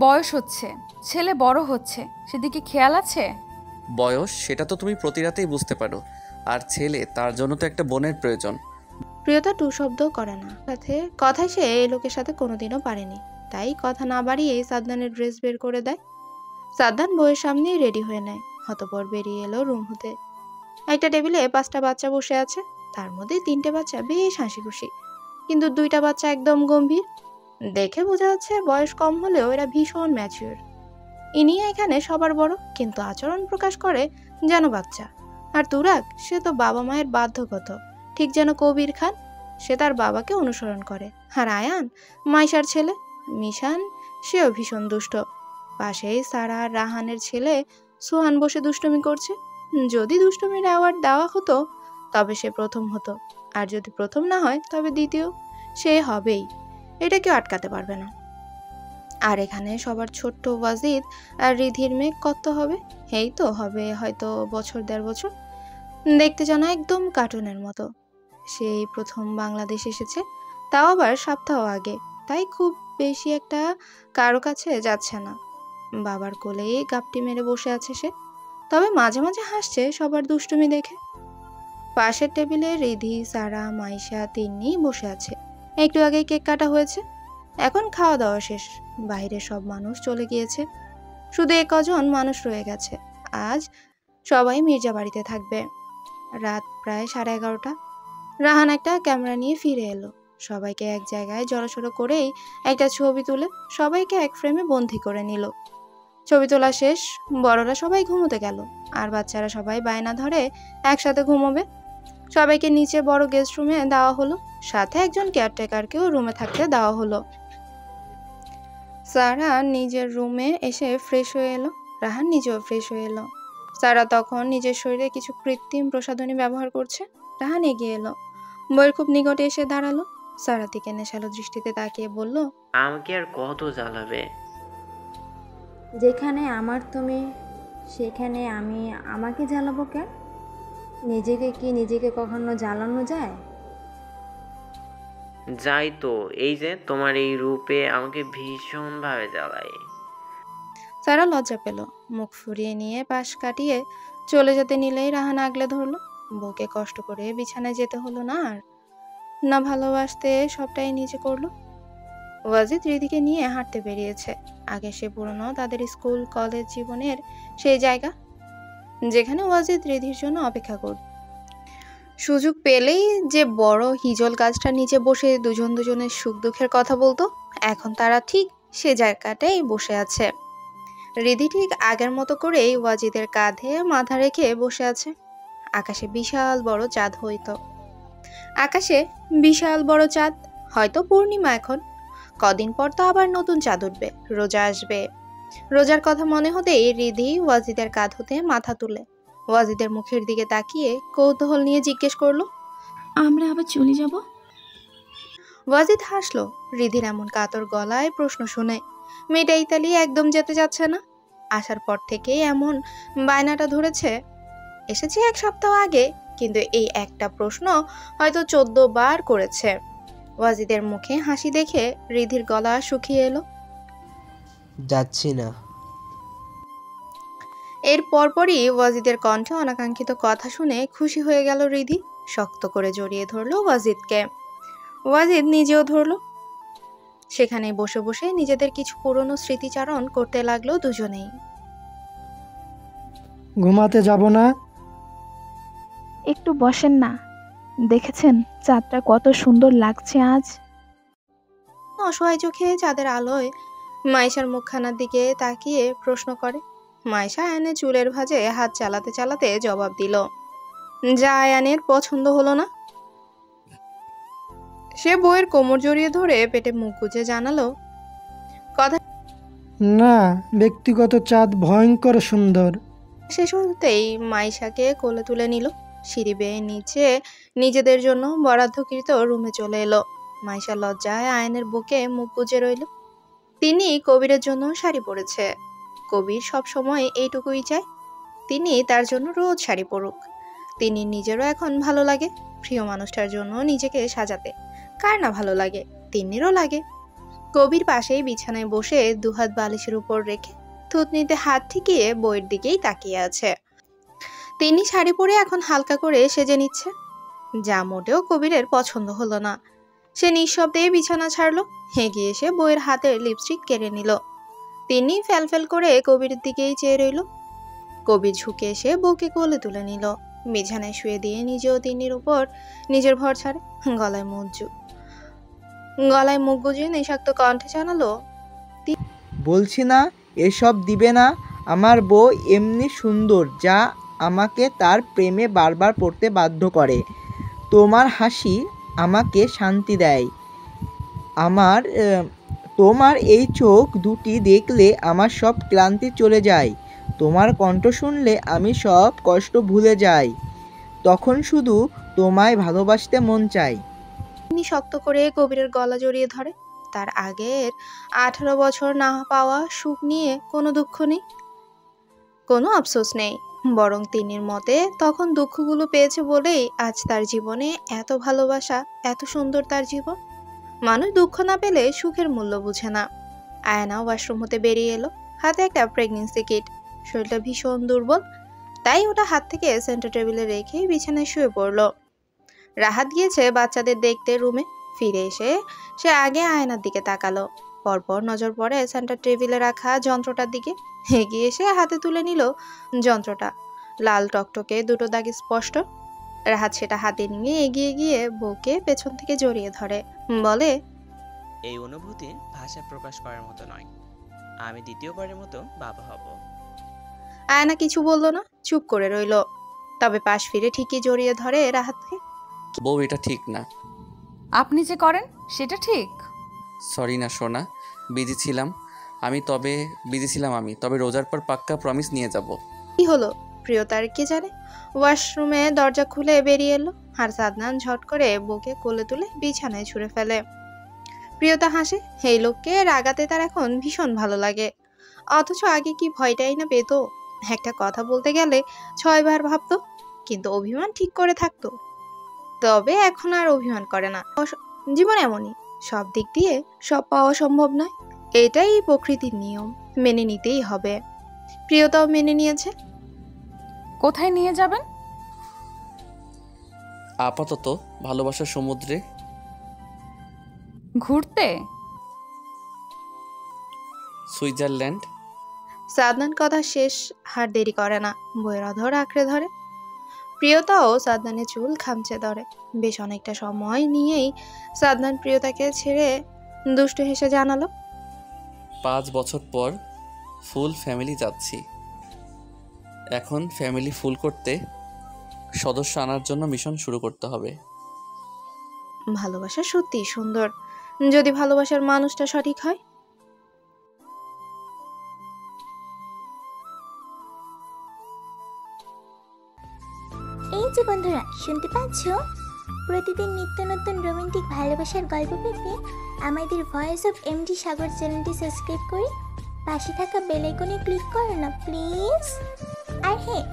[SPEAKER 2] বয়স হচ্ছে, ছেলে বড় হচ্ছে, সেদিকে খেয়াল আছে?
[SPEAKER 1] বয়স সেটা তো তুমি প্রতি রাতেই বুঝতে পারো, আর ছেলে, তার জন্য তো একটা বোনের প্রয়োজন।
[SPEAKER 5] প্রিয়তা টু শব্দও করে না। সাথে কথায় সে এই লোকের সাথে কোনোদিনও পারেনি, তাই কথা না বাড়িয়ে সাদনানের ড্রেস বের করে দেয়। সাদনান বউয়ের সামনেই রেডি হয়ে নেয়। হতপর বেরিয়ে এলো রুম হতে। একটা টেবিলে 5টা বাচ্চা বসে আছে, তার মধ্যে 3টে বাচ্চা বেশ হাসি খুশি, কিন্তু 2টা বাচ্চা একদম গম্ভীর। দেখে বোঝা যাচ্ছে বয়স কম হলেও এরা ভীষণ ম্যাচিওর। ইনিয়া এখানে সবার বড়, কিন্তু আচরণ প্রকাশ করে যেন বাচ্চা। আর তুরাগ, সে তো বাবা মায়ের বাধ্যগত, ঠিক যেন কবির খান, সে তার বাবাকে অনুসরণ করে। আর আয়ান, মাইশার ছেলে মিশান, সেও ভীষণ দুষ্ট। পাশেই সারা আর রাহানের ছেলে সোহান বসে দুষ্টুমি করছে। যদি দুষ্টুমির অ্যাওয়ার্ড দেওয়া হতো তবে সে প্রথম হতো, আর যদি প্রথম না হয় তবে দ্বিতীয় সে হবেই, এটা কেউ আটকাতে পারবে না। আর এখানে সবার ছোট্ট ওয়াজিদ আর রিধির মেয়ে কত হবে? এই তো হবে হয়তো বছর 1.5 বছর, দেখতে যেন একদম কার্টুনের মতো। সেই প্রথম বাংলাদেশ এসেছে, তাও আবার সপ্তাহ আগে, তাই খুব বেশি একটা কারো কাছে যাচ্ছে না। বাবার কোলেই গাপটি মেরে বসে আছে সে, তবে মাঝে মাঝে হাসছে সবার দুষ্টুমি দেখে। পাশের টেবিলে রিধি, সারা, মাইশা, তিন্নি বসে আছে। একটু আগে কেক কাটা হয়েছে, এখন খাওয়া দাওয়া শেষ, বাইরে সব মানুষ চলে গিয়েছে, শুধু কজন মানুষ রয়ে গেছে। আজ সবাই মির্জা বাড়িতে থাকবে। রাত প্রায় 11:30। রাহান একটা ক্যামেরা নিয়ে ফিরে এলো, সবাইকে এক জায়গায় জড়সড়ো করেই একটা ছবি তুলে সবাইকে এক ফ্রেমে বন্দি করে নিল। ছবি তোলা শেষ, বড়রা সবাই ঘুমোতে গেল, আর বাচ্চারা সবাই বায়না ধরে একসাথে ঘুমোবে। সবাইকে নিচে বড় গেস্ট রুমে দেওয়া হলো, সাথে একজন কেয়ারটেকারকেও রুমে থাকতে দেওয়া হলো। সারা নিজের রুমে এসে ফ্রেশ হয়ে এলো, রাহান নিজেও ফ্রেশ হয়ে এলো। সারা তখন নিজের শরীরে কিছু কৃত্রিম প্রসাধনী ব্যবহার করছে। রাহান এগিয়ে এলো, বইয়ের খুব নিকটে এসে দাঁড়ালো, সারা দিকে নেশালো দৃষ্টিতে তাকিয়ে বলল,
[SPEAKER 9] আমাকে আর কত জ্বালাবে?
[SPEAKER 10] যেখানে আমার তুমি সেখানে আমি আমাকে জ্বালাবো কেন? নিজেকে কখনো জ্বালানো যায়?
[SPEAKER 9] যাই তো, এই যে তোমার এই রূপে আমাকে ভীষণভাবে জ্বালায়।
[SPEAKER 5] সারা লজ্জা পেল, মুখ ফুরিয়ে নিয়ে পাশ কাটিয়ে চলে যেতে নিলেই রাহান আগলে ধরলো। বউকে কষ্ট করে বিছানায় যেতে হলো না, আর না ভালোবাসতে সবটাই নিজে করলো। ওয়াজিদ রিধিকে নিয়ে হাঁটতে বেরিয়েছে। আগে সে পুরনো তাদের স্কুল কলেজ জীবনের সেই জায়গা, যেখানে ওয়াজিদ রিধির জন্য অপেক্ষা করত। সুযোগ পেলেই যে বড় হিজল গাছটা নিচে বসে দুজনের সুখ দুঃখের কথা বলতো, এখন তারা ঠিক সে জায়গাটাই বসে আছে। রিধি ঠিক আগের মতো করেই ওয়াজিদের কাঁধে মাথা রেখে বসে আছে। আকাশে বিশাল বড় চাঁদ হয়তো পূর্ণিমা এখন। কদিন পর তো আবার নতুন চাঁদ উঠবে, রোজা আসবে। রোজার কথা মনে হতেই রিধি ওয়াজিদের কাঁধ হতে মাথা তুলে ওয়াজিদের মুখের দিকে তাকিয়ে কৌতূহল নিয়ে জিজ্ঞেস করলো,
[SPEAKER 3] আমরা আবার চলে যাব?
[SPEAKER 5] ওয়াজিদ হাসলো রিধির এমন কাতর গলায় প্রশ্ন শুনে। মেয়েটা ইতালি একদম যেতে যাচ্ছে না, আসার পর থেকেই এমন বায়নাটা ধরেছে। এসেছে 1 সপ্তাহ আগে, কিন্তু এই একটা প্রশ্ন হয়তো 14 বার করেছে। ওয়াজিদের মুখে হাসি দেখে রিধির গলা শুকিয়ে এলো।
[SPEAKER 4] যাচ্ছি না।
[SPEAKER 5] এর পরপরই ওয়াজিদের কণ্ঠে অনাকাঙ্ক্ষিত কথা শুনে খুশি হয়ে গেল রিধি। শক্ত করে জড়িয়ে ধরলো ওয়াজিদকে। ওয়াজিদ নিজেও ধরলো। সেখানে বসে বসে নিজেদের কিছু পুরনো স্মৃতিচারণ করতে লাগলো দুজনেই।
[SPEAKER 12] ঘুমাতে যাব না?
[SPEAKER 13] একটু বসেন না, দেখেছেন চাঁদটা কত সুন্দর লাগছে আজ।
[SPEAKER 5] অসহায় চোখে চাঁদের আলোয় মাইশার মুখখানার দিকে তাকিয়ে প্রশ্ন করে। মাইশা আয়ানের চুলের ভাঁজে হাত চালাতে চালাতে জবাব দিল, যা আয়ানের পছন্দ হলো না। সে বউয়ের কোমর জড়িয়ে ধরে পেটে মুখ গুজে জানালো, কথা
[SPEAKER 12] না, ব্যক্তিগত চাঁদ ভয়ঙ্কর সুন্দর।
[SPEAKER 5] শেষ হতেই মাইশাকে কোলে তুলে নিল। সিঁড়ি বেয়ে নিচে নিজেদের জন্য বরাদ্দকৃত রুমে চলে এলো। মাইশা লজ্জায় আয়নের বুকে মুখ গুজে রইল। তিনি কবিরের জন্য শাড়ি পরেছে। কবির সব সময় এইটুকুই চায়, তিনি তার জন্য রোজ শাড়ি পরুক। তিনি নিজেরও এখন ভালো লাগে প্রিয় মানুষটার জন্য নিজেকে সাজাতে। কার না ভালো লাগে, তিন্নিরও লাগে। কবির পাশেই বিছানায় বসে দুহাত বালিশের উপর রেখে থুতনিতে হাত ঠেকিয়ে বইয়ের দিকেই তাকিয়ে আছে। তিনি শাড়ি পরে এখন হালকা করে সেজে নিচ্ছে, যা মোটেও কবিরের পছন্দ হলো না। সে নিঃশব্দে বিছানা ছাড়লো, এগিয়ে এসে বইয়ের হাতের লিপস্টিক কেড়ে নিল। তিনি ফ্যালফ্যাল করে কবিরের দিকেই চেয়ে রইল। কবির ঝুঁকে এসে বউকে কোলে তুলে নিল, বিছানায় শুয়ে দিয়ে নিজেও তিন্নির উপর নিজের ভর ছাড়ে। গলায় মুখ গুজিয়ে নেশাক্ত কণ্ঠে জানালো,
[SPEAKER 14] বলছি না এসব দিবে না। আমার বউ এমনি সুন্দর যা আমাকে তার প্রেমে বারবার পড়তে বাধ্য করে। তোমার হাসি আমাকে শান্তি দেয়। তোমার এই চোখ দুটি দেখলে আমার সব ক্লান্তি চলে যায়। তোমার কণ্ঠ শুনলে আমি সব কষ্ট ভুলে যাই। তখন শুধু তোমায় ভালোবাসতে মন চাই।
[SPEAKER 5] তিনি শক্ত করে কবিরের গলা জড়িয়ে ধরে। তার আগের 18 বছর না পাওয়া সুখ নিয়ে কোনো দুঃখ নেই, কোনো আফসোস নেই, বরং তিনির মতে তখন দুঃখগুলো পেয়েছে বলেই আজ তার জীবনে এত ভালোবাসা, এত সুন্দর তার জীবন। মানুষ দুঃখ না পেলে সুখের মূল্য বুঝে না। আয়না ওয়াশরুম হতে বেরিয়ে এলো, হাতে একটা প্রেগনেন্সি কিট। শরীরটা ভীষণ দুর্বল, তাই ওটা হাত থেকে সেন্টার টেবিলে রেখে বিছানায় শুয়ে পড়লো। রাহাত গিয়েছে বাচ্চাদের দেখতে রুমে। ফিরে এসে সে আগে আয়নার দিকে তাকালো, পরপর নজর পড়ে সেন্টার টেবিলে রাখা যন্ত্রটার দিকে। এগিয়ে এসে হাতে তুলে নিল যন্ত্রটা। লাল টকটকে দুটো দাগ স্পষ্ট। রাহাত সেটা হাতে নিয়ে এগিয়ে গিয়ে বউকে পেছন থেকে জড়িয়ে ধরে, বলে,
[SPEAKER 15] এই অনুভূতি ভাষা প্রকাশ করার মতো নয়। আমি দ্বিতীয়বারের মতো বাবা হব।
[SPEAKER 5] আয়না কিছু বলল না, চুপ করে রইল। তবে পাশ ফিরে ঠিকই জড়িয়ে ধরে রাহাতকে।
[SPEAKER 1] বউ, এটা ঠিক না।
[SPEAKER 2] আপনি যে করেন সেটা ঠিক।
[SPEAKER 1] সরি না সোনা, বিজি ছিলাম আমি, তবে রোজার পর পাক্কা প্রমিস নিয়ে যাব।
[SPEAKER 5] কি হলো প্রিয়তার কে জানে। ওয়াশরুমে দরজা খুলে বেরিয়ে এলো, আর সাদনান ঝট করে বউকে কোলে তুলে বিছানায় ছুঁড়ে ফেলে। প্রিয়তা হাসে। এই লোককে রাগাতে তার এখন ভীষণ ভালো লাগে, অথচ আগে কি ভয়টাই না পেত। একটা কথা বলতে গেলে 6 বার ভাবতো, কিন্তু অভিমান ঠিক করে থাকতো। তবে এখন আর অভিমান করে না। জীবন এমনই, সব দিক দিয়ে সব পাওয়া সম্ভব নয়। এটাই প্রকৃতির নিয়ম, মেনে নিতেই হবে। প্রিয়তাও মেনে নিয়েছে।
[SPEAKER 2] কোথায় নিয়ে যাবেন?
[SPEAKER 1] আপাতত ভালোবাসার সমুদ্রে
[SPEAKER 2] ঘুরতে।
[SPEAKER 1] সুইজারল্যান্ড।
[SPEAKER 5] সাদনান কথা শেষ আর দেরি করে না, বইয়ের অধর আঁকড়ে ধরে। প্রিয়তাও সাদনানের চুল খামচে ধরে। বেশ অনেকটা সময় নিয়েই সাদনান প্রিয়তাকে ছেড়ে দুষ্টু হেসে জানালো,
[SPEAKER 1] 5 বছর পর ফুল ফ্যামিলি যাচ্ছি। এখন ফ্যামিলি ফুল করতে সদস্য আনার জন্য মিশন শুরু করতে হবে।
[SPEAKER 5] ভালোবাসা সত্যিই সুন্দর, যদি ভালোবাসার মানুষটা সঠিক হয়।
[SPEAKER 16] এই যে বন্ধুরা, শুনতে পাচ্ছ? প্রতিদিন নিত্য নতুন রোমান্টিক ভালোবাসার গল্প পেতে আমাদের ভয়েস অফ এমডি সাগর চ্যানেলটি সাবস্ক্রাইব করে পাশে থাকা বেল আইকনে ক্লিক করো না প্লিজ। আর হ্যাঁ,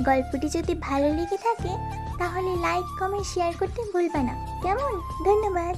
[SPEAKER 16] গল্পটি যদি ভালো লেগে থাকে তাহলে লাইক, কমেন্ট, শেয়ার করতে ভুলবে না। কেমন? ধন্যবাদ।